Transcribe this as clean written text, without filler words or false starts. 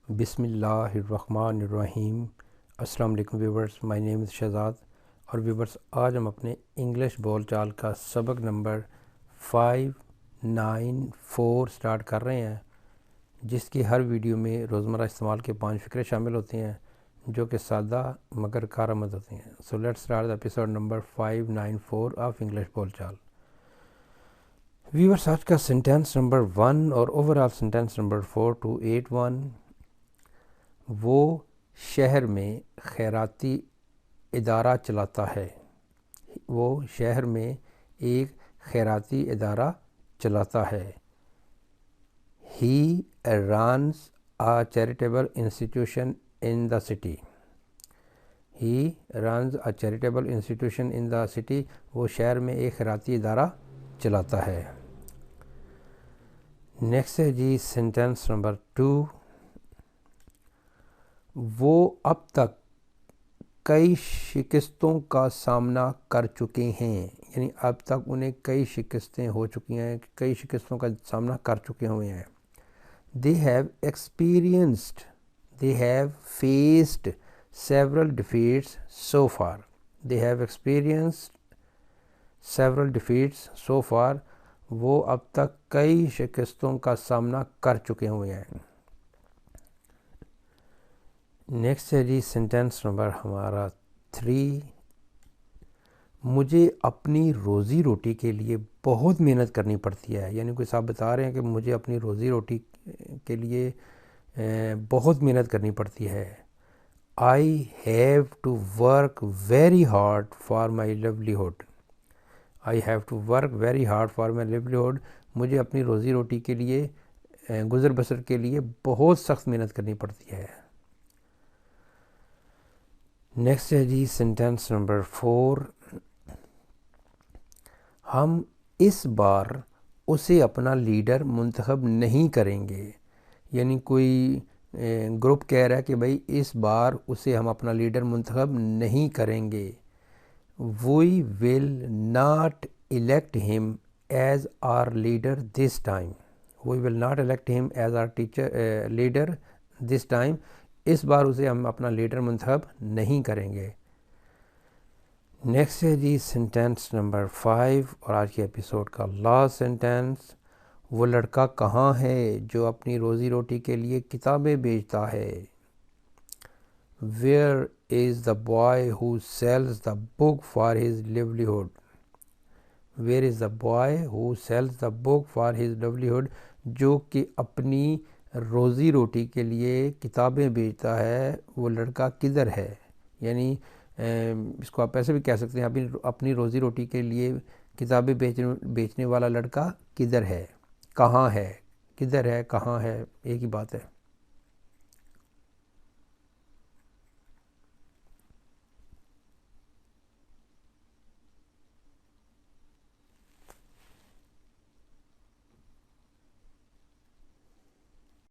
بسم اللہ الرحمن الرحیم۔ السلام علیکم ویورز، مائی نیم از شہزاد۔ اور ویورز، آج ہم اپنے انگلش بول چال کا سبق نمبر 594 سٹارٹ کر رہے ہیں، جس کی ہر ویڈیو میں روزمرہ استعمال کے 5 فقرے شامل ہوتے ہیں جو کہ سادہ مگر کارآمد ہوتے ہیں۔ So let's start the episode number 594 of English بول چال۔ ویورز، آج کا سینٹینس نمبر 1 اور اوورآل سینٹینس نمبر 4281، وہ شہر میں خیراتی ادارہ چلاتا ہے۔ وہ شہر میں ایک خیراتی ادارہ چلاتا ہے۔ He runs a charitable institution in the city. He runs a charitable institution in the city. وہ شہر میں ایک خیراتی ادارہ چلاتا ہے۔ نیکسٹ ہے جی سینٹینس نمبر 2، وہ اب تک کئی شکستوں کا سامنا کر چکے ہیں، یعنی اب تک انہیں کئی شکستیں ہو چکی ہیں، کئی شکستوں کا سامنا کر چکے ہوئے ہیں۔ They have faced several defeats so far. They have experienced several defeats so far. وہ اب تک کئی شکستوں کا سامنا کر چکے ہوئے ہیں۔ نیکسٹ ہے جی سینٹینس نمبر ہمارا 3، مجھے اپنی روزی روٹی کے لیے بہت محنت کرنی پڑتی ہے، یعنی کوئی صاحب بتا رہے ہیں کہ مجھے اپنی روزی روٹی کے لیے بہت محنت کرنی پڑتی ہے۔ I have to work very hard for my livelihood. I have to work very hard for my livelihood. مجھے اپنی روزی روٹی کے لیے، گزر بسر کے لیے بہت سخت محنت کرنی پڑتی ہے۔ نیکسٹ ہے جی سینٹینس نمبر 4، ہم اس بار اسے اپنا لیڈر منتخب نہیں کریں گے، یعنی کوئی گروپ کہہ رہا ہے کہ بھائی اس بار اسے ہم اپنا لیڈر منتخب نہیں کریں گے۔ We will not elect him as our leader this time. We will not elect him as our leader this time. اس بار اسے ہم اپنا لیڈر منتخب نہیں کریں گے۔ نیکسٹ ہے جی سینٹینس نمبر 5 اور آج کے ایپیسوڈ کا لاسٹ سینٹینس، وہ لڑکا کہاں ہے جو اپنی روزی روٹی کے لیے کتابیں بیچتا ہے؟ Where is the boy who sells the book for his livelihood? Where is the boy who sells the book for his livelihood؟ جو کہ اپنی روزی روٹی کے لیے کتابیں بیچتا ہے، وہ لڑکا کدھر ہے؟ یعنی اس کو آپ ایسے بھی کہہ سکتے ہیں، اپنی روزی روٹی کے لیے کتابیں بیچنے والا لڑکا کدھر ہے، کہاں ہے، کدھر ہے، کہاں ہے، ایک ہی بات ہے۔